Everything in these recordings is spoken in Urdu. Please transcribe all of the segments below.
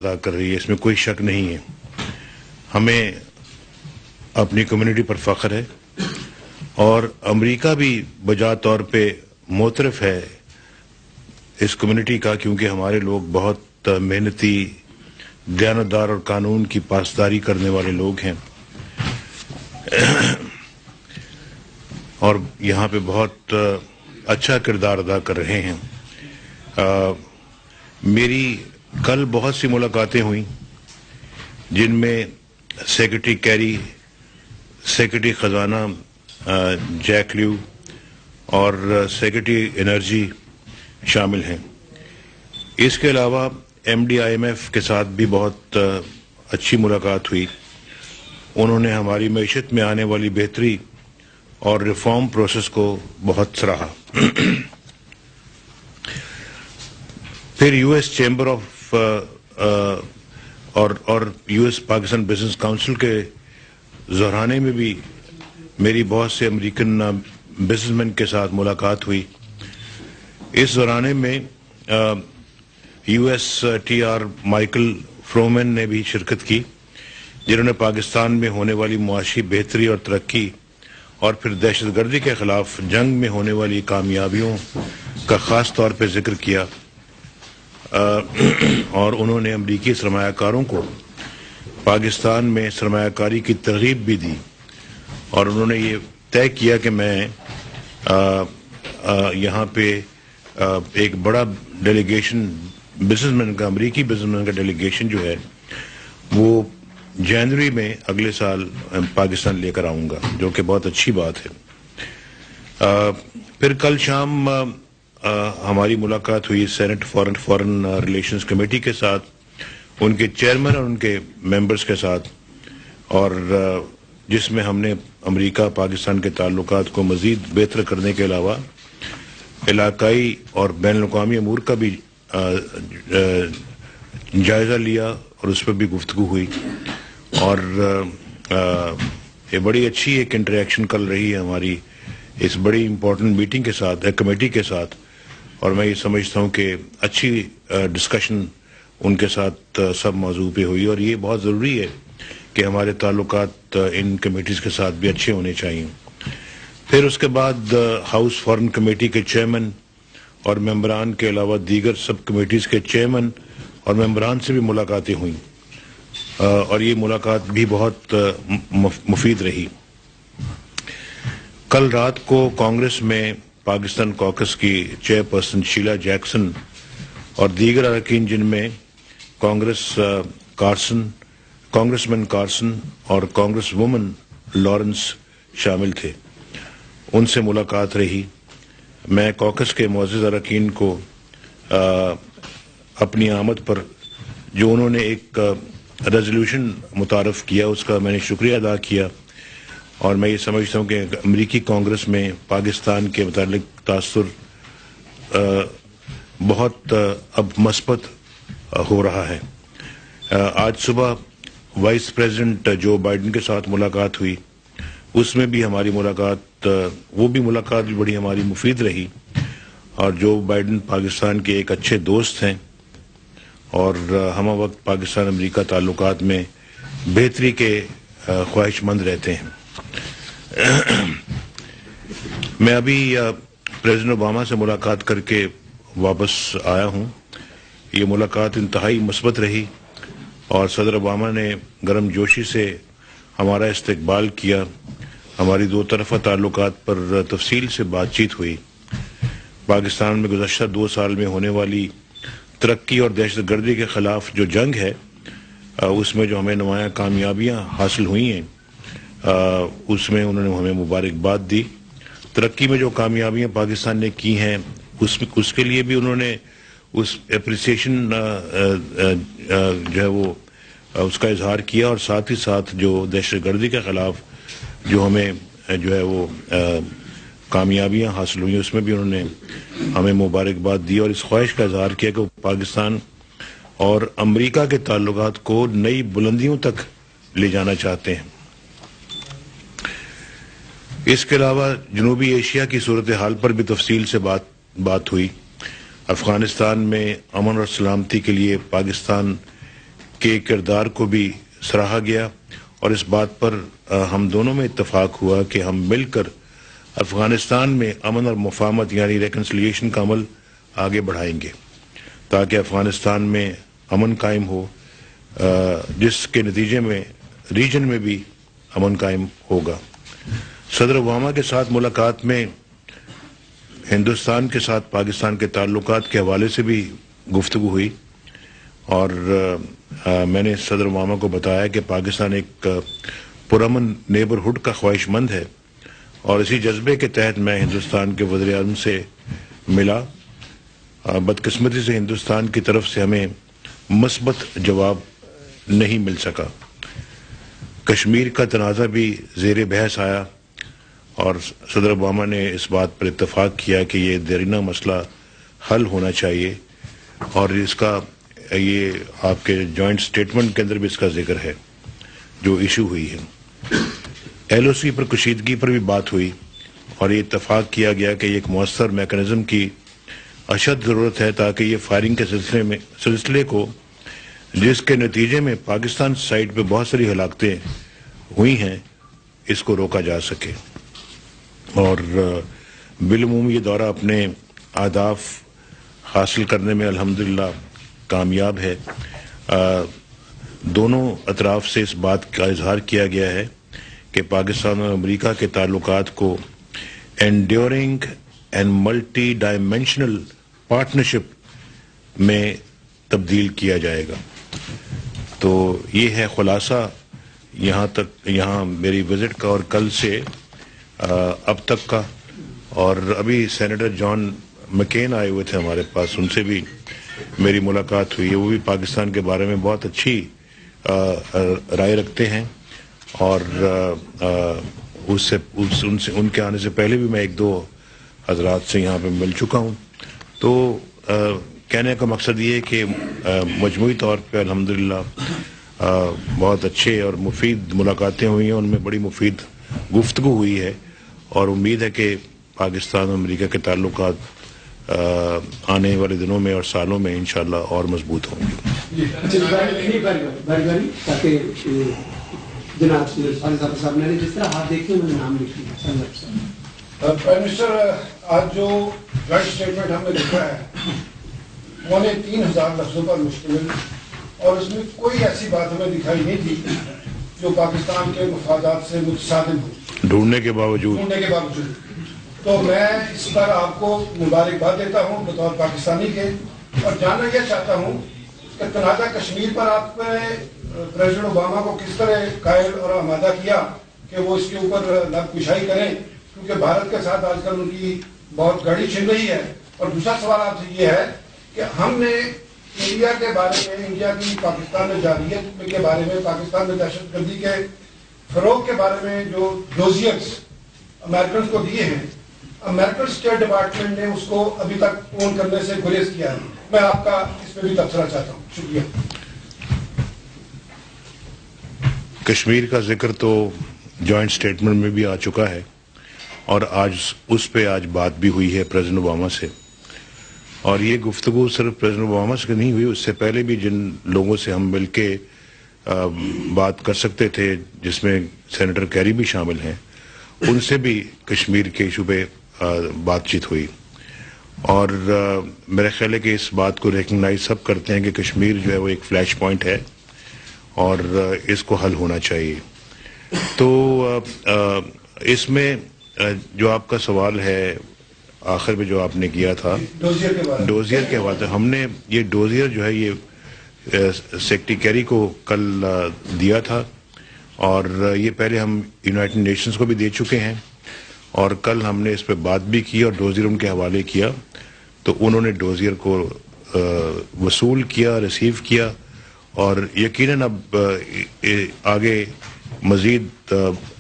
ادا کر رہی ہے، اس میں کوئی شک نہیں ہے. ہمیں اپنی کمیونٹی پر فخر ہے اور امریکہ بھی بجا طور پہ معترف ہے اس کمیونٹی کا، کیونکہ ہمارے لوگ بہت محنتی، دیانتدار اور قانون کی پاسداری کرنے والے لوگ ہیں اور یہاں پہ بہت اچھا کردار ادا کر رہے ہیں. میری کل بہت سی ملاقاتیں ہوئیں جن میں سیکرٹری کیری، سیکرٹری خزانہ جیک لیو اور سیکرٹری انرجی شامل ہیں. اس کے علاوہ MDIMF کے ساتھ بھی بہت اچھی ملاقات ہوئی. انہوں نے ہماری معیشت میں آنے والی بہتری اور ریفارم پروسیس کو بہت سراہا. پھر US چیمبر آف اور US پاکستان بزنس کاؤنسل کے ظہرانے میں بھی میری بہت سے امریکن بزنس مین کے ساتھ ملاقات ہوئی. اس ظہرانے میں US TR مائیکل فرومین نے بھی شرکت کی، جنہوں نے پاکستان میں ہونے والی معاشی بہتری اور ترقی اور پھر دہشت گردی کے خلاف جنگ میں ہونے والی کامیابیوں کا خاص طور پہ ذکر کیا. اور انہوں نے امریکی سرمایہ کاروں کو پاکستان میں سرمایہ کاری کی ترغیب بھی دی اور انہوں نے یہ طے کیا کہ میں یہاں پہ ایک بڑا ڈیلیگیشن بزنس مین کا، امریکی بزنس مین کا ڈیلیگیشن جو ہے وہ جنوری میں اگلے سال پاکستان لے کر آؤں گا، جو کہ بہت اچھی بات ہے. پھر کل شام ہماری ملاقات ہوئی سینٹ فارن ریلیشنز کمیٹی کے ساتھ، ان کے چیئرمین اور ان کے ممبرز کے ساتھ، اور جس میں ہم نے امریکہ پاکستان کے تعلقات کو مزید بہتر کرنے کے علاوہ علاقائی اور بین الاقوامی امور کا بھی جائزہ لیا اور اس پہ بھی گفتگو ہوئی. اور یہ بڑی اچھی ایک انٹریکشن کل رہی ہے ہماری اس بڑی امپورٹنٹ میٹنگ کے ساتھ، کمیٹی کے ساتھ، اور میں یہ سمجھتا ہوں کہ اچھی ڈسکشن ان کے ساتھ سب موضوع پہ ہوئی، اور یہ بہت ضروری ہے کہ ہمارے تعلقات ان کمیٹیز کے ساتھ بھی اچھے ہونے چاہیے. پھر اس کے بعد ہاؤس فارن کمیٹی کے چیئرمین اور ممبران کے علاوہ دیگر سب کمیٹیز کے چیئرمین اور ممبران سے بھی ملاقاتیں ہوئیں، اور یہ ملاقات بھی بہت مفید رہی. کل رات کو کانگریس میں پاکستان کوکس کی چیئرپرسن شیلا جیکسن اور دیگر اراکین، جن میں کانگریس مین کارسن اور کانگریس وومن لارنس شامل تھے، ان سے ملاقات رہی. میں کوکس کے معزز اراکین کو اپنی آمد پر جو انہوں نے ایک ریزولوشن متعارف کیا، اس کا میں نے شکریہ ادا کیا، اور میں یہ سمجھتا ہوں کہ امریکی کانگریس میں پاکستان کے متعلق تاثر بہت اب مثبت ہو رہا ہے. آج صبح وائس پریزیڈنٹ جو بائیڈن کے ساتھ ملاقات ہوئی، اس میں بھی ہماری ملاقات بھی بڑی ہماری مفید رہی، اور جو بائیڈن پاکستان کے ایک اچھے دوست ہیں اور ہم وقت پاکستان امریکہ تعلقات میں بہتری کے خواہش مند رہتے ہیں. میں ابھی پریزیڈنٹ اوباما سے ملاقات کر کے واپس آیا ہوں. یہ ملاقات انتہائی مثبت رہی اور صدر اوباما نے گرم جوشی سے ہمارا استقبال کیا. ہماری دو طرفہ تعلقات پر تفصیل سے بات چیت ہوئی. پاکستان میں گزشتہ 2 سال میں ہونے والی ترقی اور دہشت گردی کے خلاف جو جنگ ہے، اس میں جو ہمیں نمایاں کامیابیاں حاصل ہوئی ہیں، اس میں انہوں نے ہمیں مبارکباد دی. ترقی میں جو کامیابیاں پاکستان نے کی ہیں، اس کے لیے بھی انہوں نے اس اپریسیشن جو ہے وہ اس کا اظہار کیا، اور ساتھ ہی ساتھ جو دہشت گردی کے خلاف جو ہمیں جو ہے وہ کامیابیاں حاصل ہوئی، اس میں بھی انہوں نے ہمیں مبارکباد دی اور اس خواہش کا اظہار کیا کہ وہ پاکستان اور امریکہ کے تعلقات کو نئی بلندیوں تک لے جانا چاہتے ہیں. اس کے علاوہ جنوبی ایشیا کی صورتحال پر بھی تفصیل سے بات ہوئی. افغانستان میں امن اور سلامتی کے لیے پاکستان کے کردار کو بھی سراہا گیا اور اس بات پر ہم دونوں میں اتفاق ہوا کہ ہم مل کر افغانستان میں امن اور مفاہمت یعنی ریکنسلیشن کا عمل آگے بڑھائیں گے تاکہ افغانستان میں امن قائم ہو، جس کے نتیجے میں ریجن میں بھی امن قائم ہوگا۔ صدر اوباما کے ساتھ ملاقات میں ہندوستان کے ساتھ پاکستان کے تعلقات کے حوالے سے بھی گفتگو ہوئی اور میں نے صدر اوباما کو بتایا کہ پاکستان ایک پرامن نیبرہڈ کا خواہش مند ہے اور اسی جذبے کے تحت میں ہندوستان کے وزیر اعظم سے ملا۔ بدقسمتی سے ہندوستان کی طرف سے ہمیں مثبت جواب نہیں مل سکا۔ کشمیر کا تنازع بھی زیر بحث آیا اور صدر اوباما نے اس بات پر اتفاق کیا کہ یہ دیرینہ مسئلہ حل ہونا چاہیے اور اس کا یہ آپ کے جوائنٹ سٹیٹمنٹ کے اندر بھی اس کا ذکر ہے جو ایشو ہوئی ہے۔ ایل او سی پر کشیدگی پر بھی بات ہوئی اور یہ اتفاق کیا گیا کہ ایک مؤثر میکانزم کی اشد ضرورت ہے تاکہ یہ فائرنگ کے سلسلے کو جس کے نتیجے میں پاکستان سائٹ پہ بہت ساری ہلاکتیں ہوئی ہیں اس کو روکا جا سکے اور بالعموم یہ دورہ اپنے اہداف حاصل کرنے میں الحمدللہ کامیاب ہے۔ دونوں اطراف سے اس بات کا اظہار کیا گیا ہے کہ پاکستان اور امریکہ کے تعلقات کو enduring and multi dimensional partnership میں تبدیل کیا جائے گا۔ تو یہ ہے خلاصہ یہاں میری وزٹ کا اور کل سے اب تک کا، اور ابھی سینیٹر جان مکین آئے ہوئے تھے ہمارے پاس، ان سے بھی میری ملاقات ہوئی ہے، وہ بھی پاکستان کے بارے میں بہت اچھی رائے رکھتے ہیں اور ان کے آنے سے پہلے بھی میں ایک دو حضرات سے یہاں پہ مل چکا ہوں۔ تو کہنے کا مقصد یہ ہے کہ مجموعی طور پہ الحمدللہ بہت اچھے اور مفید ملاقاتیں ہوئی ہیں، ان میں بڑی مفید گفتگو ہوئی ہے اور امید ہے کہ پاکستان اور امریکہ کے تعلقات آنے والے دنوں میں اور سالوں میں انشاءاللہ اور مضبوط ہوں گے۔ پرائم منسٹر، آج جو جوائنٹ اسٹیٹمنٹ ہم نے لکھا ہے 3,500 لفظوں پر مشتمل اور اس میں کوئی ایسی بات ہمیں دکھائی نہیں دی جو پاکستان کے مفادات سے متصادم ہو، ڈھونڈنے کے باوجود۔ تو میں اس پر آپ کو مبارکباد دیتا ہوں بطور پاکستانی کے، اور جاننا یہ چاہتا ہوں کہ تنازع کشمیر پر آپ نے پریزیڈنٹ اوباما کو کس طرح قائل اور آمادہ کیا کہ وہ اس کے اوپر لب کشائی کریں، کیونکہ بھارت کے ساتھ آج کل ان کی بہت گڑی چھن رہی ہے۔ اور دوسرا سوال آپ سے یہ ہے کہ ہم نے انڈیا کے بارے میں، انڈیا کی پاکستان میں جارحیت کے بارے میں، پاکستان میں دہشت گردی کے فروغ کے بارے میں جو ڈوزیئرز امریکنز کو دیے ہیں، امریکن اسٹیٹ ڈپارٹمنٹ نے اس کو ابھی تک اون کرنے سے گریز کیا ہے۔ میں آپ کا اس پہ بھی تبصرہ چاہتا ہوں۔ شکریہ۔ کشمیر کا ذکر تو جوائنٹ سٹیٹمنٹ میں بھی آ چکا ہے اور اس پہ آج بات بھی ہوئی ہے پریزیڈنٹ اوباما سے، اور یہ گفتگو صرف پریزیڈنٹ اوباما سے نہیں ہوئی، اس سے پہلے بھی جن لوگوں سے ہم مل کے بات کر سکتے تھے، جس میں سینیٹر کیری بھی شامل ہیں، ان سے بھی کشمیر کے ایشو پہ بات چیت ہوئی اور میرا خیال ہے کہ اس بات کو ریکگنائز سب کرتے ہیں کہ کشمیر جو ہے وہ ایک فلیش پوائنٹ ہے اور اس کو حل ہونا چاہیے۔ تو اس میں جو آپ کا سوال ہے آخر میں جو آپ نے کیا تھا ڈوزیئر کے حوالے، ہم نے یہ ڈوزیئر جو ہے یہ سیکرٹری کیری کو کل دیا تھا اور یہ پہلے ہم یونائٹڈ نیشنز کو بھی دے چکے ہیں اور کل ہم نے اس پہ بات بھی کی اور ڈوزیئر ان کے حوالے کیا، تو انہوں نے ڈوزیئر کو وصول کیا، ریسیو کیا اور یقیناً اب آگے مزید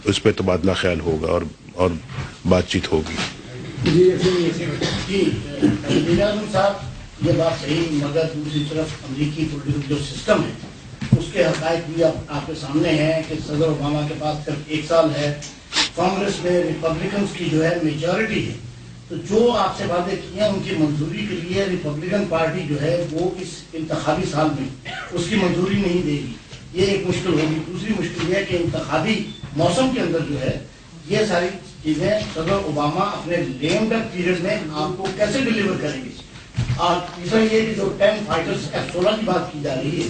اس پہ تبادلہ خیال ہوگا اور بات چیت ہوگی۔ جی صاحب، یہ بات صحیح، مگر دوسری طرف امریکی پولیٹیکل جو سسٹم ہے اس کے حقائق بھی آپ کے سامنے ہیں کہ صدر اوباما کے پاس صرف 1 سال ہے، کانگریس میں ریپبلکنز کی جو ہے میجورٹی ہے، تو جو آپ سے وعدے کیے ہیں ان کی منظوری کے لیے ریپبلکن پارٹی جو ہے وہ اس انتخابی سال میں اس کی منظوری نہیں دے گی. یہ ایک مشکل ہوگی. دوسری مشکل یہ ہے کہ انتخابی موسم کے اندر جو ہے یہ ساری چیزیں صدر اوباما اپنے لیم ڈک پیریڈ میں آپ کو کیسے ڈلیور کریں گے. اور تیسرا یہ کہ جو 10 فائٹرز F-16 کی بات کی جا رہی ہے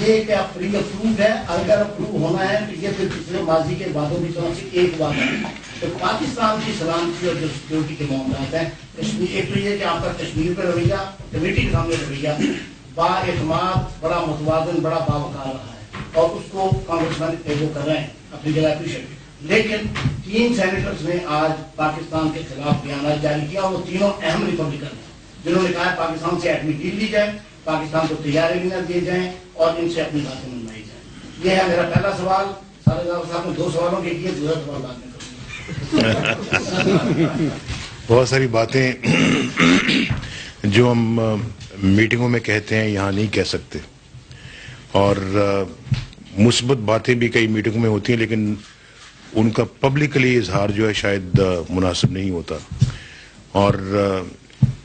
یہ کیا پری اپرووڈ ہے؟ اگر اپروو ہونا ہے تو یہ پھر پچھلے ماضی کے وعدوں کی طرف سے ایک بات ہے. تو پاکستان کی سلامتی اور جو سیکورٹی کے معاملات ہیں کشمیر، ایک تو یہ کہ آپ کا کشمیر پہ رویہ، کمیٹی کے سامنے رویہ با اعتماد، بڑا متوازن، بڑا باوقار رہا ہے اور اس کو کانگریس مین وہ کر رہے ہیں اپنی جگہ اپریشیٹ. لیکن 3 سینیٹرز نے آج پاکستان کے خلاف بیانات جاری کیا. وہ تینوں اہم ریپبلکن ہیں جنہوں نے کہا پاکستان سے ایٹمی ڈیل لی جائے، پاکستان کو طیارے بھی نہ دیے جائیں اور ان سے اپنی باتیں منوائی جائیں. یہ ہے میرا پہلا سوال. سارے صاحب نے 2 سوالوں کے لیے دوسرا سوال بعد میں بہت ساری باتیں جو ہم میٹنگوں میں کہتے ہیں یہاں نہیں کہہ سکتے، اور مثبت باتیں بھی کئی میٹنگوں میں ہوتی ہیں لیکن ان کا پبلکلی اظہار جو ہے شاید مناسب نہیں ہوتا. اور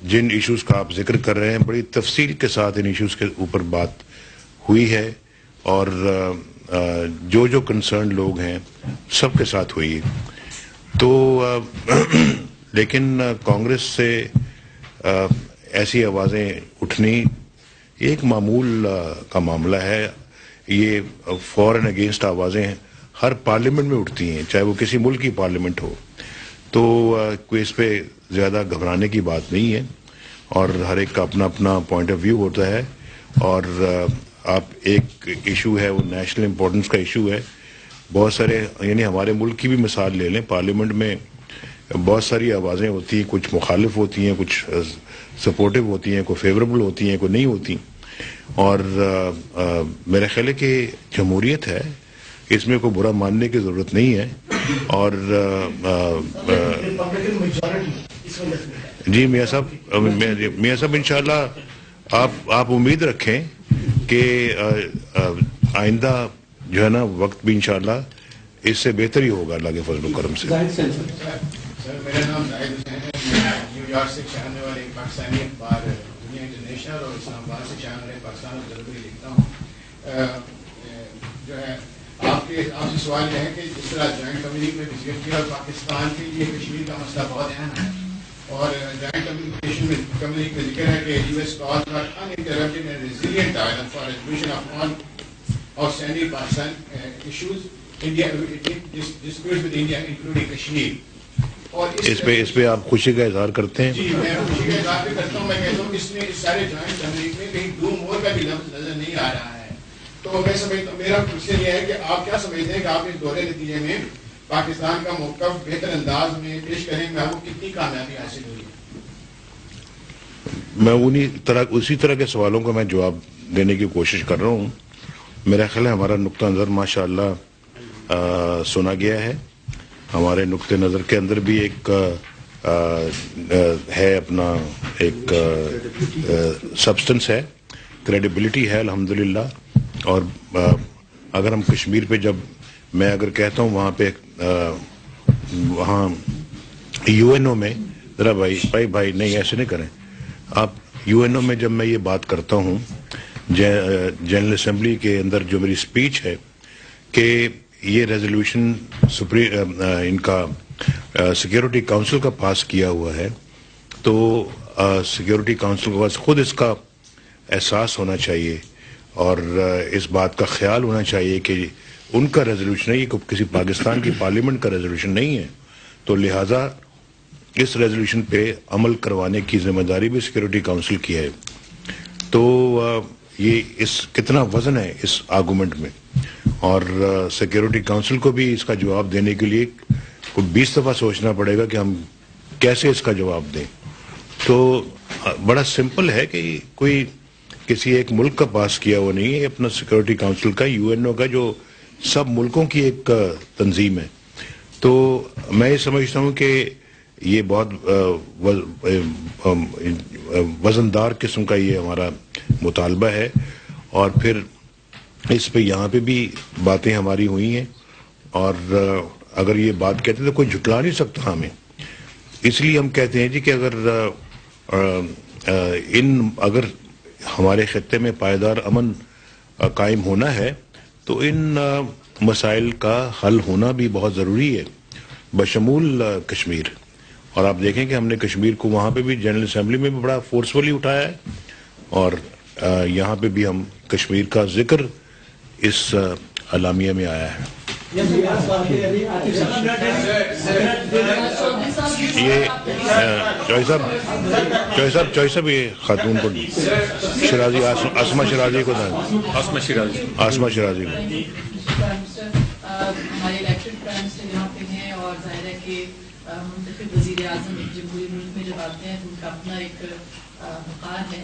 جن ایشوز کا آپ ذکر کر رہے ہیں بڑی تفصیل کے ساتھ ان ایشوز کے اوپر بات ہوئی ہے اور جو کنسرن لوگ ہیں سب کے ساتھ ہوئی ہے. تو لیکن کانگریس سے ایسی آوازیں اٹھنی ایک معمول کا معاملہ ہے. یہ فار اینڈ اگینسٹ آوازیں ہر پارلیمنٹ میں اٹھتی ہیں، چاہے وہ کسی ملک کی پارلیمنٹ ہو. تو کوئی اس پہ زیادہ گھبرانے کی بات نہیں ہے اور ہر ایک کا اپنا اپنا پوائنٹ آف ویو ہوتا ہے. اور آپ ایک ایشو ہے وہ نیشنل امپورٹنس کا ایشو ہے. بہت سارے یعنی ہمارے ملک کی بھی مثال لے لیں، پارلیمنٹ میں بہت ساری آوازیں ہوتی ہیں، کچھ مخالف ہوتی ہیں، کچھ سپورٹو ہوتی ہیں، کوئی فیوریبل ہوتی ہیں، کوئی نہیں ہوتی. اور میرا خیال ہے کہ جمہوریت ہے، اس میں کوئی برا ماننے کی ضرورت نہیں ہے. اور جی میاں صاحب انشاءاللہ آپ امید رکھیں کہ آئندہ جو ہے نا وقت بھی انشاءاللہ اس سے بہتر ہی ہوگا اللہ کے فضل و کرم سے. سر میرا نام زاہد حسین ہے، میں نیو یارک سے چاہنے والے پاکستانی اخبار دنیا انٹرنیشنل اور اسلام آباد سے چاہنے والے پاکستان ضروری لکھتا ہوں. جو ہے آپ سے سوال یہ ہے کہ جس طرح جوائنٹ کمیونٹی میں وزٹ کیا اور پاکستان کے لیے کشمیر کا مسئلہ بہت اہم ہے اور جوائنٹ کمیونٹی میں ذکر ہے کہ US calls for uninterrupted and resilient dialogue for resolution of all outstanding Pakistan issues, India disputes with India including Kashmir. اور اس پہ آپ خوشی کا اظہار کرتے ہیں؟ جی میں خوشی کا اظہار بھی کرتا ہوں. میں کہتا ہوں کہ اس میں اس سارے جوائنٹ کمیونٹی میں کہیں دو مور کا بھی لفظ نظر نہیں آ رہا ہے. تو میں سمجھتا ہوں، میرا کوشچن یہ ہے کہ آپ کیا سمجھتے ہیں کہ آپ اس دورے نتیجے میں پاکستان کا موقف بہتر انداز میں پیش کرنے میں آپ کو کتنی کامیابی حاصل ہوئی ہے؟ میں اسی طرح کے سوالوں کو میں جواب دینے کی کوشش کر رہا ہوں. میرا خیال ہے ہمارا نقطہ نظر ماشاءاللہ سنا گیا ہے. ہمارے نقطہ نظر کے اندر بھی ایک ہے اپنا ایک سبسٹنس ہے، کریڈیبلٹی ہے الحمدللہ. اور اگر ہم کشمیر پہ جب میں اگر کہتا ہوں وہاں پہ وہاں UNO میں ذرا بھائی نہیں ایسے نہیں کریں آپ. UNO میں جب میں یہ بات کرتا ہوں جنرل اسمبلی کے اندر جو میری سپیچ ہے کہ یہ ریزولوشن ان کا سیکیورٹی کاؤنسل کا پاس کیا ہوا ہے، تو سیکیورٹی کاؤنسل کے پاس خود اس کا احساس ہونا چاہیے اور اس بات کا خیال ہونا چاہیے کہ ان کا ریزولوشن ہے، یہ کسی پاکستان کی پارلیمنٹ کا ریزولوشن نہیں ہے. تو لہٰذا اس ریزولوشن پہ عمل کروانے کی ذمہ داری بھی سیکیورٹی کاؤنسل کی ہے. تو یہ کتنا وزن ہے اس آرگومنٹ میں، اور سیکیورٹی کاؤنسل کو بھی اس کا جواب دینے کے لیے کوئی 20 دفعہ سوچنا پڑے گا کہ ہم کیسے اس کا جواب دیں. تو بڑا سمپل ہے کہ کوئی کسی ایک ملک کا پاس کیا ہوا نہیں ہے، اپنا سیکیورٹی کاؤنسل کا UNO کا جو سب ملکوں کی ایک تنظیم ہے. تو میں یہ سمجھتا ہوں کہ یہ بہت وزندار قسم کا یہ ہمارا مطالبہ ہے. اور پھر اس پہ یہاں پہ بھی باتیں ہماری ہوئی ہیں، اور اگر یہ بات کہتے تو کوئی جھٹلا نہیں سکتا ہمیں. اس لیے ہم کہتے ہیں جی کہ اگر ہمارے خطے میں پائیدار امن قائم ہونا ہے تو ان مسائل کا حل ہونا بھی بہت ضروری ہے، بشمول کشمیر. اور آپ دیکھیں کہ ہم نے کشمیر کو وہاں پہ بھی جنرل اسمبلی میں بھی بڑا فورسفلی اٹھایا ہے، اور یہاں پہ بھی ہم کشمیر کا ذکر اس اعلامیہ میں آیا ہے. یہ چوہی صاحب یہ خاتون کو شرازی آسما شرازی کو آسما شرازی کو ہمارے الیکٹڈ پرائم منسٹر یہاں پہ ہیں، اور ظاہر ہے کہ منتخب وزیر اعظم جمہوری ملک میں جب آتے ہیں تو ان کا اپنا ایک مقام ہے.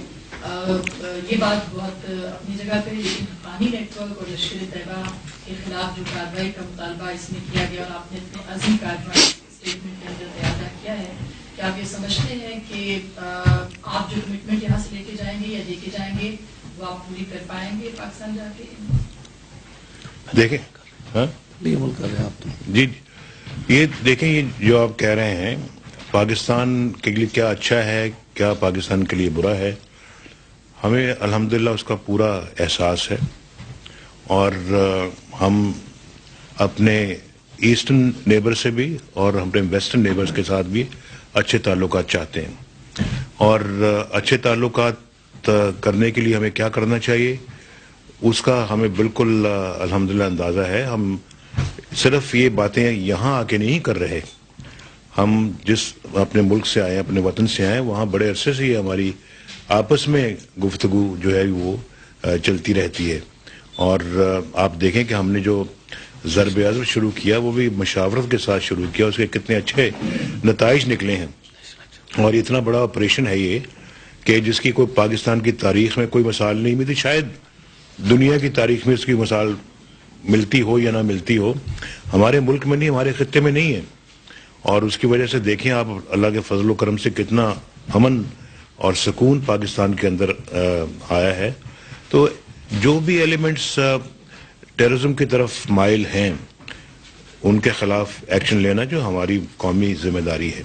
یہ بات بہت اپنی جگہ پہ، لیکن حقانی نیٹ ورک اور لشکر طیبہ کے خلاف جو کارروائی کا مطالبہ اس میں کیا گیا، اور آپ نے اتنے عظیم کارروائی اسٹیٹمنٹ کے اندر تیار کیا ہے، کہ آپ یہ سمجھتے ہیں کہ آپ جو کمٹمنٹ یہاں سے لے کے جائیں گے یا دے کے جائیں گے وہ آپ پوری کر پائیں گے پاکستان جا کے؟ دیکھیں جی، یہ دیکھیں، یہ جو آپ کہہ رہے ہیں پاکستان کے لیے کیا اچھا ہے، کیا پاکستان کے لیے برا ہے، ہمیں الحمدللہ اس کا پورا احساس ہے، اور ہم اپنے ایسٹرن نیبر سے بھی اور اپنے ویسٹرن نیبرز کے ساتھ بھی اچھے تعلقات چاہتے ہیں. اور اچھے تعلقات کرنے کے لیے ہمیں کیا کرنا چاہیے اس کا ہمیں بالکل الحمدللہ اندازہ ہے. ہم صرف یہ باتیں یہاں آ کے نہیں کر رہے، ہم جس اپنے ملک سے آئے، اپنے وطن سے آئے، وہاں بڑے عرصے سے یہ ہماری آپس میں گفتگو جو ہے وہ چلتی رہتی ہے. اور آپ دیکھیں کہ ہم نے جو ضرب عضب شروع کیا وہ بھی مشاورت کے ساتھ شروع کیا، اس کے کتنے اچھے نتائج نکلے ہیں. اور اتنا بڑا آپریشن ہے یہ کہ جس کی کوئی پاکستان کی تاریخ میں کوئی مثال نہیں ملتی، شاید دنیا کی تاریخ میں اس کی مثال ملتی ہو یا نہ ملتی ہو، ہمارے ملک میں نہیں، ہمارے خطے میں نہیں ہے. اور اس کی وجہ سے دیکھیں آپ اللہ کے فضل و کرم سے کتنا امن اور سکون پاکستان کے اندر آیا ہے. تو جو بھی ایلیمنٹس ٹیررزم کی طرف مائل ہیں ان کے خلاف ایکشن لینا جو ہماری قومی ذمہ داری ہے.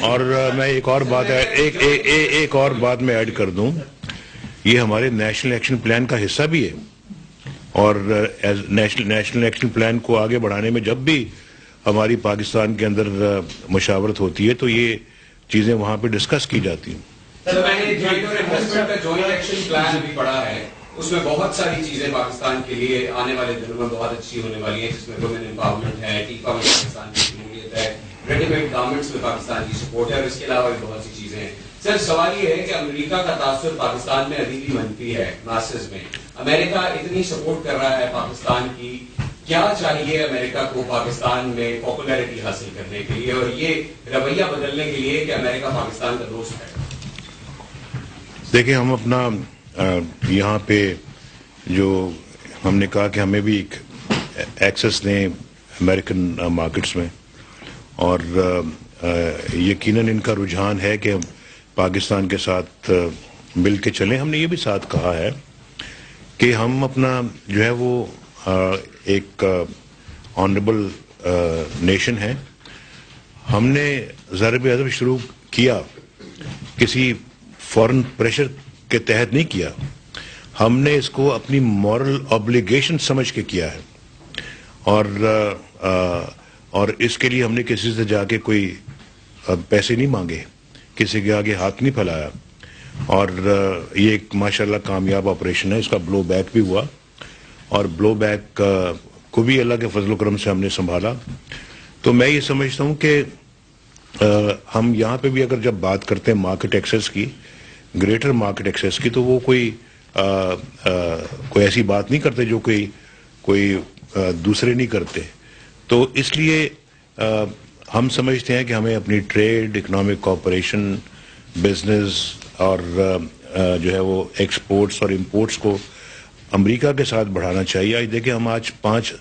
اور میں ایک اور بات میں ایڈ کر دوں، یہ ہمارے نیشنل ایکشن پلان کا حصہ بھی ہے، اور نیشنل ایکشن پلان کو آگے بڑھانے میں جب بھی ہماری پاکستان کے اندر مشاورت ہوتی ہے تو یہ چیزیں وہاں پہ ڈسکس کی جاتی ہیں. سر میں نے ٹریڈ اور انویسٹمنٹ کا جوائنٹ ایکشن پلان بھی پڑھا ہے، اس میں بہت ساری چیزیں پاکستان کے لیے آنے والے دنوں میں بہت اچھی ہونے والی ہیں، جس میں وومن امپاورمنٹ ہے، ٹیپا میں پاکستان کی شمولیت ہے، ریڈی میڈ گارمنٹس میں پاکستان کی سپورٹ ہے، اور اس کے علاوہ بھی بہت سی چیزیں ہیں. سر سوال یہ ہے کہ امریکہ کا تاثر پاکستان میں ابھی بھی منفی ہے، ماسز میں امریکہ اتنی سپورٹ کر رہا ہے پاکستان کی، کیا چاہیے امریکہ کو پاکستان میں پاپولیرٹی حاصل کرنے کے لیے اور یہ رویہ بدلنے کے لیے کہ امریکہ پاکستان کا دوست ہے؟ دیکھیں، ہم اپنا یہاں پہ جو ہم نے کہا کہ ہمیں بھی ایک ایکسس دیں امریکن مارکیٹس میں، اور یقیناً ان کا رجحان ہے کہ پاکستان کے ساتھ مل کے چلیں. ہم نے یہ بھی ساتھ کہا ہے کہ ہم اپنا جو ہے وہ ایک آنریبل نیشن ہے، ہم نے ضرب عضب شروع کیا کسی فورن پریشر کے تحت نہیں کیا، ہم نے اس کو اپنی مورل آبلیگیشن سمجھ کے کیا ہے، اور اس کے لیے ہم نے کسی سے جا کے کوئی پیسے نہیں مانگے، کسی کے آگے ہاتھ نہیں پھیلایا. اور یہ ایک ماشاءاللہ کامیاب آپریشن ہے، اس کا بلو بیک بھی ہوا، اور بلو بیک کو بھی اللہ کے فضل و کرم سے ہم نے سنبھالا. تو میں یہ سمجھتا ہوں کہ ہم یہاں پہ بھی اگر جب بات کرتے ہیں مارکیٹ ایکسیس کی، گریٹر مارکیٹ ایکسیس کی، تو وہ کوئی ایسی بات نہیں کرتے جو کوئی دوسرے نہیں کرتے. تو اس لیے ہم سمجھتے ہیں کہ ہمیں اپنی ٹریڈ، اکنامک کوآپریشن، بزنس اور جو ہے وہ ایکسپورٹس اور امپورٹس کو امریکہ کے ساتھ بڑھانا چاہیے. آج دیکھیں ہم آج $5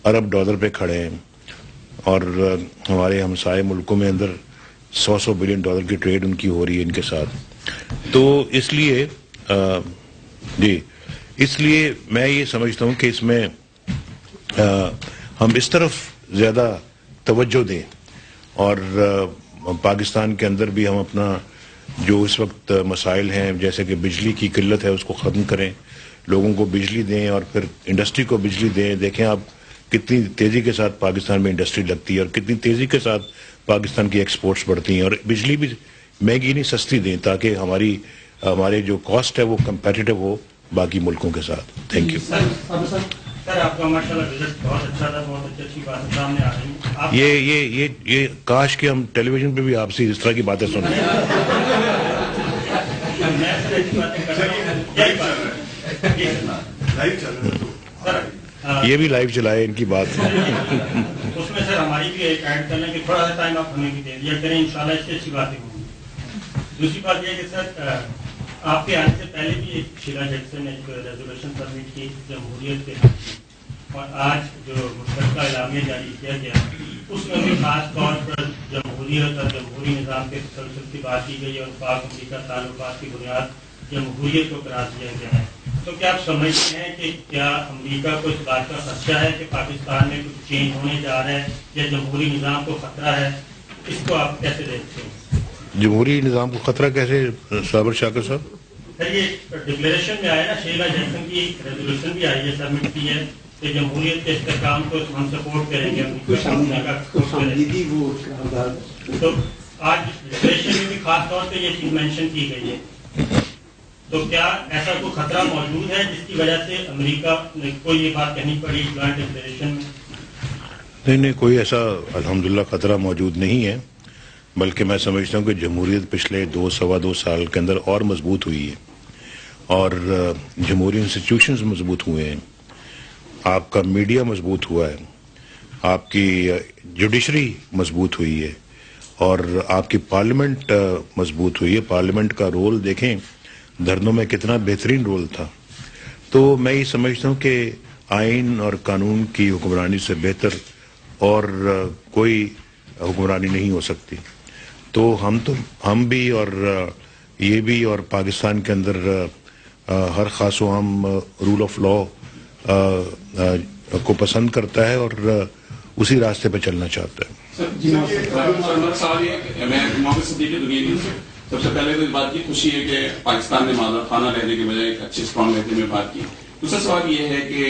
ارب پہ کھڑے ہیں، اور ہمارے ہمسائے ملکوں میں اندر $100 بلین کی ٹریڈ ان کی ہو رہی ہے ان کے ساتھ. تو اس لیے میں یہ سمجھتا ہوں کہ اس میں ہم اس طرف زیادہ توجہ دیں اور پاکستان کے اندر بھی ہم اپنا جو اس وقت مسائل ہیں جیسے کہ بجلی کی قلت ہے اس کو ختم کریں, لوگوں کو بجلی دیں اور پھر انڈسٹری کو بجلی دیں. دیکھیں آپ کتنی تیزی کے ساتھ پاکستان میں انڈسٹری لگتی ہے اور کتنی تیزی کے ساتھ پاکستان کی ایکسپورٹس بڑھتی ہیں, اور بجلی بھی مہنگی نہیں سستی دیں تاکہ ہمارے جو کاسٹ ہے وہ کمپیٹیٹو ہو باقی ملکوں کے ساتھ. Thank you. سر آپ کا ماشاءاللہ وزٹ بہت اچھا تھا, بہت اچھی باتیں سامنے آ رہی ہیں. یہ کاش کہ ہم ٹیلی ویژن پہ بھی آپ سے اس طرح کی باتیں سنیں. یہ بھی لائیو چلائے ان کی بات. اس میں سر ہماری بھی ایک ایڈ کر لیں کہ تھوڑا سا ٹائم آپ ہمیں بھی دے دیا کریں, انشاءاللہ اس سے اچھی باتیں ہوں گی. دوسری بات یہ ہے کہ سر آپ کے آنے سے پہلے بھی ایک شیلا جیکسن نے ایک ریزولوشن سبمٹ کی جمہوریت کے حق میں, اور آج جو مشترکہ اعلامیہ جاری کیا گیا اس میں بھی خاص طور پر جمہوریت اور جمہوری نظام کے تسلسل کی بات کی گئی اور پاک امریکہ تعلقات کی بنیاد جمہوریت کو قرار دیا گیا ہے. تو کیا آپ سمجھتے ہیں کہ کیا امریکہ کو اس بات کا خدشہ ہے کہ پاکستان میں کچھ چینج ہونے جا رہا ہے یا جمہوری نظام کو خطرہ ہے؟ اس کو آپ کیسے دیکھتے ہیں؟ جمہوری نظام کو خطرہ کیسے صابر شاکر صاحب؟ سر یہ ڈکلیریشن میں آیا نا, شیلا جیکسن کی ریزولوشن بھی آئی ہے, سبمٹ کی ہے کہ جمہوریت کے استحکام کو ہم سپورٹ کریں گے. تو آج ڈکلیریشن میں بھی خاص طور پہ یہ چیز مینشن کی گئی ہے. تو کیا ایسا کوئی خطرہ موجود ہے جس کی وجہ سے امریکہ کو یہ بات کہنی پڑی جوائنٹ ڈکلیریشن میں؟ نہیں, کوئی ایسا الحمدللہ خطرہ موجود نہیں ہے, بلکہ میں سمجھتا ہوں کہ جمہوریت پچھلے 2-2.25 سال کے اندر اور مضبوط ہوئی ہے اور جمہوری انسٹیٹیوشنز مضبوط ہوئے ہیں, آپ کا میڈیا مضبوط ہوا ہے, آپ کی جوڈیشری مضبوط ہوئی ہے اور آپ کی پارلیمنٹ مضبوط ہوئی ہے. پارلیمنٹ کا رول دیکھیں دھرنوں میں کتنا بہترین رول تھا. تو میں یہ سمجھتا ہوں کہ آئین اور قانون کی حکمرانی سے بہتر اور کوئی حکمرانی نہیں ہو سکتی. تو ہم بھی اور یہ بھی اور پاکستان کے اندر ہر خاص و عام رول آف لا کو پسند کرتا ہے اور اسی راستے پہ چلنا چاہتا ہے. سب سے پہلے تو اس بات کی خوشی ہے کہ پاکستان نے معذرت خانہ رہنے کے بجائے ایک اچھے اسٹرانگ لہجے میں بات کی. دوسرا سوال یہ ہے کہ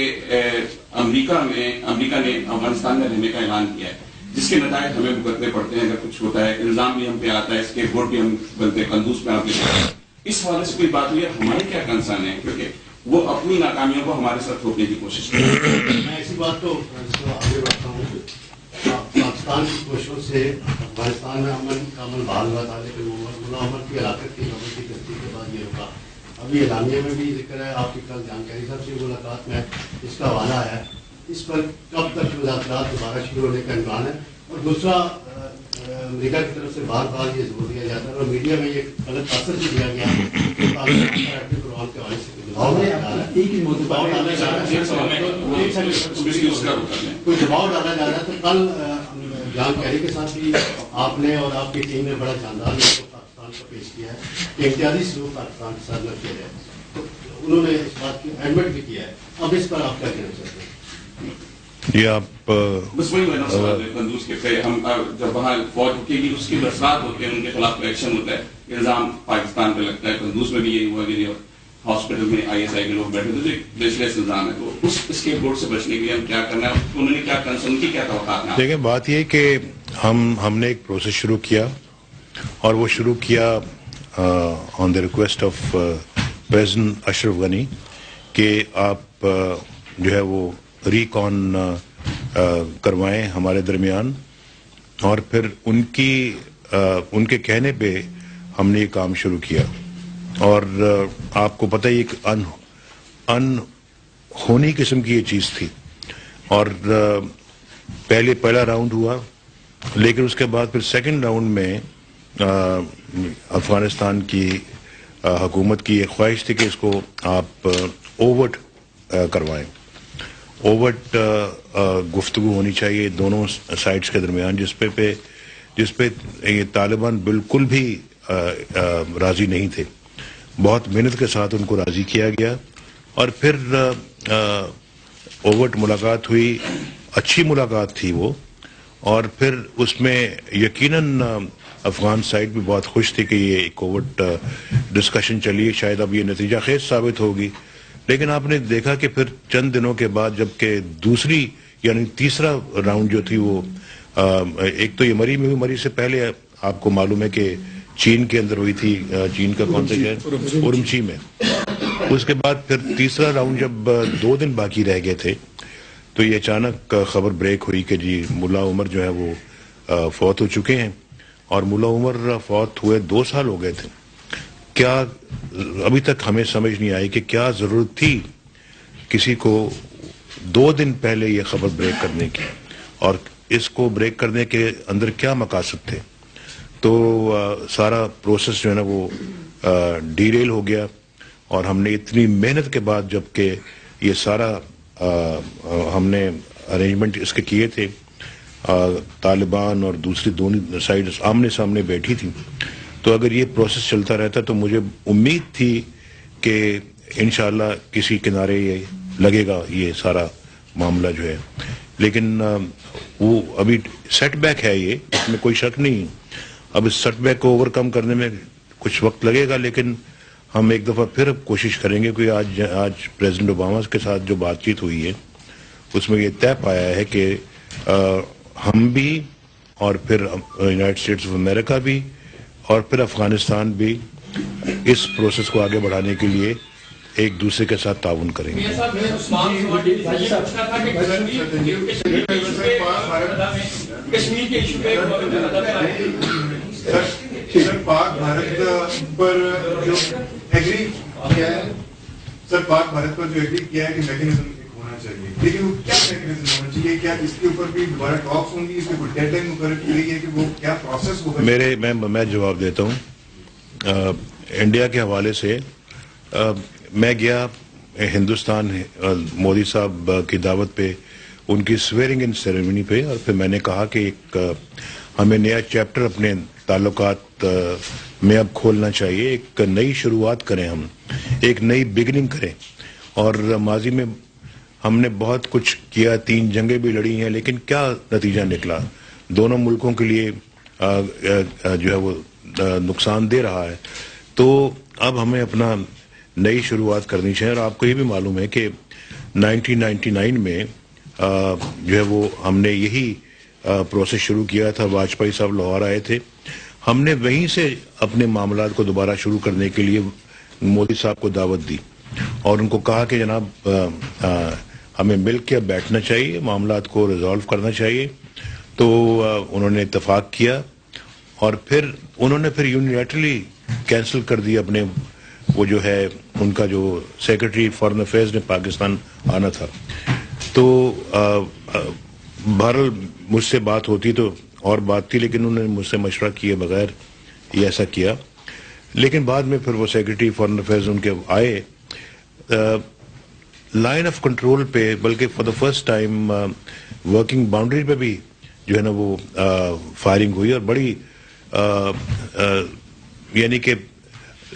امریکہ نے افغانستان میں رہنے کا اعلان کیا ہے, جس کے نتائج ہمیں بھگتنے پڑتے ہیں. اگر کچھ ہوتا ہے الزام بھی ہم پہ آتا ہے, اس کے ووٹ بھی ہم بنتے ہیں, قندوز پہ آتے ہیں. اس حوالے سے کوئی بات ہوئی ہے, ہماری کیا کنسرن ہے, کیونکہ وہ اپنی ناکامیوں کو ہمارے ساتھ تھوپنے کی کوشش کر رہے ہیں. میں اسی بات کو آگے بڑھتا ہوں. پاکستان کی کوششوں سے افغانستان میں امن کا عمل بحال ہوا تھا, لیکن امن کی ہلاکت کی خبر کی تصدیق کے بعد یہ رکا. ابھی اعلامیہ میں بھی ذکر ہے, آپ کی کل جانکاری صاحب سے ملاقات میں اس کا حوالہ آیا ہے. اس پر کب تک مذاکرات دوبارہ شروع ہونے کا امکان ہے؟ اور دوسرا, امریکہ کی طرف سے بار بار یہ زور دیا جاتا ہے اور میڈیا میں یہ غلط اثر بھی دیا گیا کہ پاکستان کے پروگرام کے حوالے سے کوئی دباؤ ڈالا جا رہا ہے. تو کل جان کیری کے ساتھ بھی آپ نے اور آپ کی ٹیم نے بڑا شاندار پاکستان کو پیش کیا ہے کہ امتیازی سلوک پاکستان کے ساتھ نہ کیا جائے. تو انہوں نے اس بات کی ایڈمٹ بھی کیا ہے. اب اس پر آپ کیا کہنا چاہتے ہیں؟ یہ آپ بس وہی میرا سوال ہے قندوز کے, ہم جب وہاں فوج رکے گی اس کی برسات ہوتی ہے, ان کے خلاف ایکشن ہوتا ہے, الزام پاکستان پہ لگتا ہے. قندوز میں بھی یہی ہوا کہ ہاسپٹل میں ISI کے لوگ بیٹھے تھے, بیسلیس الزام ہے. تو اس کے بورڈ سے بچنے کے لیے ہم کیا کرنا ہے, انہوں نے کیا کنسرن کی, کیا توقعات ہیں؟ دیکھیں بات یہ کہ ہم نے ایک پروسیس شروع کیا اور وہ شروع کیا آن the request of president Ashraf Ghani کہ آپ جو ہے وہ ریکان کروائیں ہمارے درمیان, اور پھر ان کے کہنے پہ ہم نے یہ کام شروع کیا. اور آپ کو پتہ ہی ایک ہونی قسم کی یہ چیز تھی, اور پہلا راؤنڈ ہوا, لیکن اس کے بعد پھر سیکنڈ راؤنڈ میں افغانستان کی حکومت کی ایک خواہش تھی کہ اس کو آپ اوورٹ کروائیں. اوورٹ گفتگو ہونی چاہیے دونوں سائڈس کے درمیان, جس پہ یہ طالبان بالکل بھی راضی نہیں تھے. بہت محنت کے ساتھ ان کو راضی کیا گیا, اور پھر اوورٹ ملاقات ہوئی, اچھی ملاقات تھی وہ, اور پھر اس میں یقیناً افغان سائڈ بھی بہت خوش تھی کہ یہ ایک اوورٹ ڈسکشن چلی, شاید اب یہ نتیجہ خیز ثابت ہوگی. لیکن آپ نے دیکھا کہ پھر چند دنوں کے بعد جب کہ دوسری یعنی تیسرا راؤنڈ جو تھی وہ ایک تو یہ مری میں ہوئی, مری سے پہلے آپ کو معلوم ہے کہ چین کے اندر ہوئی تھی, چین کا کون سا شہر, اورمچی میں. اس کے بعد پھر تیسرا راؤنڈ جب 2 دن باقی رہ گئے تھے تو یہ اچانک خبر بریک ہوئی کہ جی ملا عمر جو ہے وہ فوت ہو چکے ہیں, اور ملا عمر فوت ہوئے 2 سال ہو گئے تھے. کیا ابھی تک ہمیں سمجھ نہیں آئی کہ کیا ضرورت تھی کسی کو 2 دن پہلے یہ خبر بریک کرنے کی, اور اس کو بریک کرنے کے اندر کیا مقاصد تھے. تو سارا پروسیس جو ہے نا وہ ڈیریل ہو گیا, اور ہم نے اتنی محنت کے بعد جب کہ یہ سارا ہم نے ارینجمنٹ اس کے کیے تھے, طالبان اور دوسری دونوں سائڈ آمنے سامنے بیٹھی تھی, تو اگر یہ پروسیس چلتا رہتا تو مجھے امید تھی کہ انشاءاللہ کسی کنارے یہ لگے گا یہ سارا معاملہ جو ہے. لیکن وہ ابھی سیٹ بیک ہے, یہ اس میں کوئی شک نہیں. اب اس سیٹ بیک کو اوور کم کرنے میں کچھ وقت لگے گا, لیکن ہم ایک دفعہ پھر کوشش کریں گے کہ آج پریزیڈنٹ اوباما کے ساتھ جو بات چیت ہوئی ہے اس میں یہ طے پایا ہے کہ ہم بھی اور پھر یونائٹڈ اسٹیٹس آف امریکہ بھی اور پھر افغانستان بھی اس پروسیس کو آگے بڑھانے کے لیے ایک دوسرے کے ساتھ تعاون کریں گے. سر پاک بھارت پر جو ایگری کیا ہے, سر پاک بھارت پر جو ایگری کیا ہے کہ میکنزم ہونا چاہیے, لیکن وہ کیا میکنزم ہونا چاہیے, کیا اس کے اوپر بھی دوبارہ ٹاکس ہوں گی, اس کے کوئی ڈیڈ لائن مقرر کی گئی ہے کہ وہ کیا پروسیس ہوگا؟ میں جواب دیتا ہوں. انڈیا کے حوالے سے میں گیا ہندوستان مودی صاحب کی دعوت پہ, ان کی سویئرنگ ان سیریمنی پہ, اور پھر میں نے کہا کہ ایک ہمیں نیا چیپٹر اپنے تعلقات میں اب کھولنا چاہیے, ایک نئی شروعات کریں, ہم ایک نئی بگننگ کریں. اور ماضی میں ہم نے بہت کچھ کیا, 3 جنگیں بھی لڑی ہیں, لیکن کیا نتیجہ نکلا؟ دونوں ملکوں کے لیے جو ہے وہ نقصان دہ رہا ہے. تو اب ہمیں اپنا نئی شروعات کرنی چاہیے. اور آپ کو یہ بھی معلوم ہے کہ 1999 میں جو ہے وہ ہم نے یہی پروسیس شروع کیا تھا. واجپئی صاحب لاہور آئے تھے, ہم نے وہیں سے اپنے معاملات کو دوبارہ شروع کرنے کے لیے مودی صاحب کو دعوت دی اور ان کو کہا کہ جناب ہمیں مل کے بیٹھنا چاہیے, معاملات کو ریزالو کرنا چاہیے. تو انہوں نے اتفاق کیا, اور پھر انہوں نے پھر یونیلیٹرلی کینسل کر دیا اپنے وہ جو ہے ان کا جو سیکرٹری فارن افیئرز نے پاکستان آنا تھا. تو بہرحال مجھ سے بات ہوتی تو اور بات تھی, لیکن انہوں نے مجھ سے مشورہ کیے بغیر یہ ایسا کیا. لیکن بعد میں پھر وہ سیکرٹری فارن افیئرز ان کے آئے لائن آف کنٹرول پہ, بلکہ for the first time working boundary پہ بھی جو ہے نا وہ فائرنگ ہوئی, اور بڑی یعنی کہ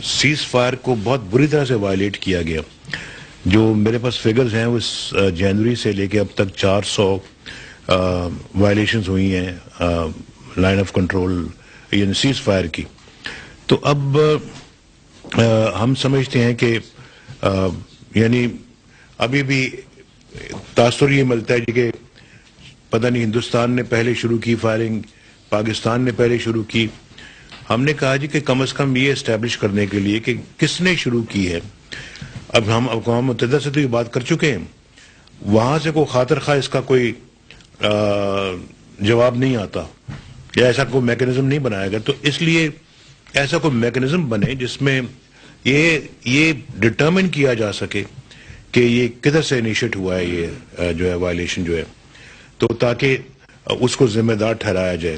سیز فائر کو بہت بری طرح سے وائلیٹ کیا گیا. جو میرے پاس فگرز ہیں اس جنوری سے لے کے اب تک 400 وائلیشنز ہوئی ہیں لائن آف کنٹرول یعنی سیز فائر کی. تو اب ہم سمجھتے ہیں کہ یعنی ابھی بھی تاثر یہ ملتا ہے کہ پتہ نہیں ہندوستان نے پہلے شروع کی فائرنگ, پاکستان نے پہلے شروع کی. ہم نے کہا جی کہ کم از کم یہ اسٹیبلش کرنے کے لیے کہ کس نے شروع کی ہے. اب ہم اقوام متحدہ سے تو یہ بات کر چکے ہیں, وہاں سے کوئی خاطر خواہ اس کا کوئی جواب نہیں آتا یا ایسا کوئی میکنزم نہیں بنایا گیا. تو اس لیے ایسا کوئی میکنزم بنے جس میں یہ ڈٹرمن کیا جا سکے کہ یہ کدھر سے انیشیٹ ہوا ہے یہ جو ہے وائلیشن جو ہے, تو تاکہ اس کو ذمہ دار ٹھہرایا جائے.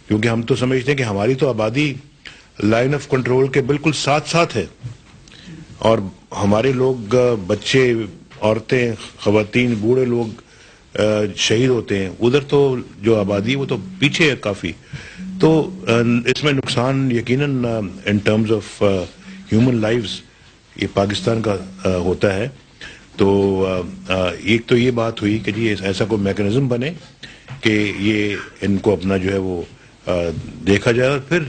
کیونکہ ہم تو سمجھتے ہیں کہ ہماری تو آبادی لائن آف کنٹرول کے بالکل ساتھ ساتھ ہے, اور ہمارے لوگ بچے, عورتیں, خواتین, بوڑھے لوگ شہید ہوتے ہیں. ادھر تو جو آبادی وہ تو پیچھے ہے کافی. تو اس میں نقصان یقیناً in terms of human lives یہ پاکستان کا ہوتا ہے. تو ایک تو یہ بات ہوئی کہ جی ایسا کوئی میکنزم بنے کہ یہ ان کو اپنا جو ہے وہ دیکھا جائے، اور پھر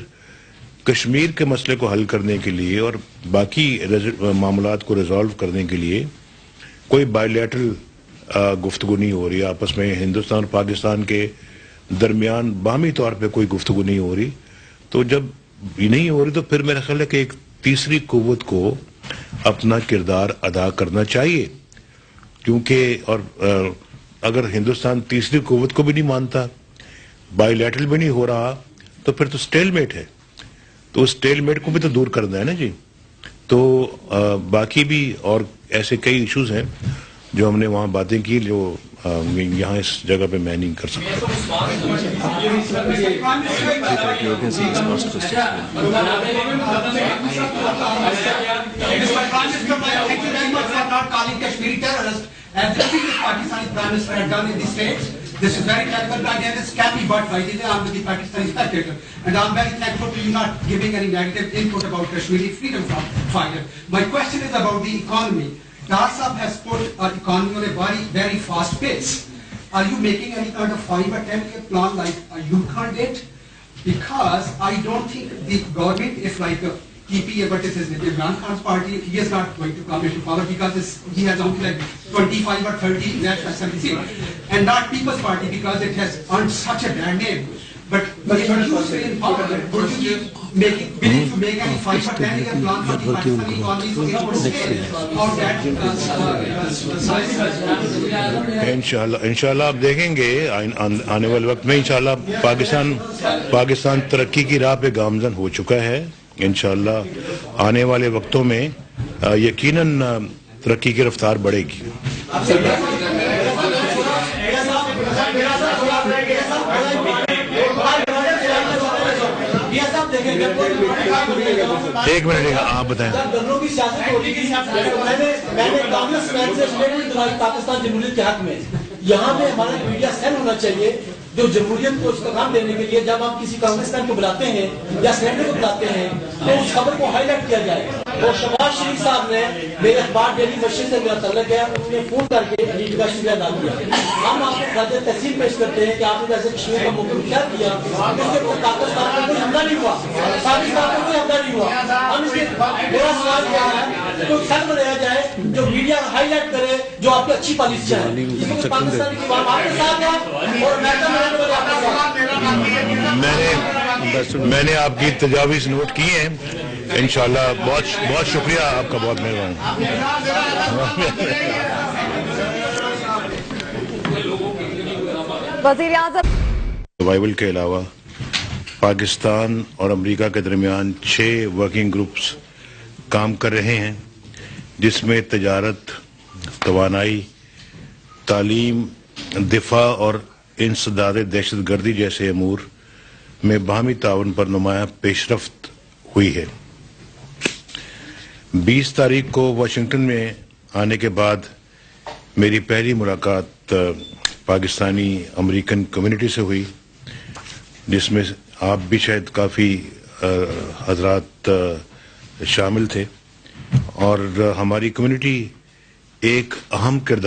کشمیر کے مسئلے کو حل کرنے کے لیے اور باقی معاملات کو ریزالو کرنے کے لیے کوئی بائی لیٹرل گفتگو نہیں ہو رہی آپس میں، ہندوستان اور پاکستان کے درمیان باہمی طور پہ کوئی گفتگو نہیں ہو رہی. تو جب یہ نہیں ہو رہی تو پھر میرا خیال ہے کہ ایک تیسری قوت کو اپنا کردار ادا کرنا چاہیے، کیونکہ اور اگر ہندوستان تیسری قوت کو بھی نہیں مانتا، بائی لیٹرل بھی نہیں ہو رہا، تو پھر تو سٹیل میٹ ہے. تو اس سٹیل میٹ کو بھی تو دور کرنا ہے نا جی. تو باقی بھی اور ایسے کئی ایشوز ہیں جو ہم نے وہاں باتیں کی، جو یہاں اس جگہ پہ میں نہیں کر سکتا. This is very clever, but again, it's cappy butt fight. I'm with the Pakistani spectator, and I'm very thankful to you not giving any negative input about Kashmiri freedom fighter. My question is about the economy. Dar Saab has put our economy on a very, very fast pace. Are you making any kind of 5 or 10 year plan like a Yukon did? Because I don't think the government, if like TPA, but this is Imran Khan's party, he is not going to come into power because he has only like 25 or 30 national assembly seats, and not People's Party because it has earned such a bad name. But if you stay in power, would you be willing to make any 5 or 10 year plan for the Pakistani economy so it would scale or that انشاءاللہ آپ دیکھیں گے آنے والے وقت میں انشاءاللہ پاکستان ترقی کی راہ پہ گامزن ہو چکا ہے. انشاءاللہ آنے والے وقتوں میں یقیناً ترقی کی رفتار بڑھے گی. ایک منٹ آپ بتائیں. میں نے کانگریس مین سے اسٹیٹمنٹ دلائی پاکستان جمہوریت کے حق میں. یہاں پہ ہمارا میڈیا سیل ہونا چاہیے جو جمہوریت کو استحکام دینے کے لیے جب آپ کسی کانگریس مین کو بلاتے ہیں یا سینیٹر کو بلاتے ہیں تو اس خبر کو ہائی لائٹ کیا جائے. اور شہباز شریف صاحب نے میرے اخبار ڈیلی مشین سے میرا تعلق ہے، انہوں نے فون کر کے علی کا شکریہ ادا کیا. ہم آپ کو خراج تحسین پیش کرتے ہیں کہ آپ نے جیسے کشمیر کا موقع اختیار کیا، اس کے اوپر پاکستان کا کوئی حملہ نہیں ہوا، پاکستان کا کوئی حملہ نہیں ہوا. ہم اس کے میرا سوال کیا ہے کوئی سر بنایا جائے جو میڈیا ہائی لائٹ کرے جو آپ کی اچھی پالیسیاں ہیں. پاکستان کی عوام آپ کے ساتھ ہے اور میں نے آپ کی تجاویز نوٹ کی ہیں. انشاءاللہ بہت شکریہ آپ کا، بہت مہربان. وزیر اعظم سروائیول کے علاوہ پاکستان اور امریکہ کے درمیان 6 ورکنگ گروپس کام کر رہے ہیں، جس میں تجارت، توانائی، تعلیم، دفاع اور انسداد دہشت گردی جیسے امور میں باہمی تعاون پر نمایاں پیش رفت ہوئی ہے. 20 تاریخ کو واشنگٹن میں آنے کے بعد میری پہلی ملاقات پاکستانی امریکن کمیونٹی سے ہوئی، جس میں آپ بھی شاید کافی حضرات شامل تھے، اور ہماری کمیونٹی ایک اہم کردار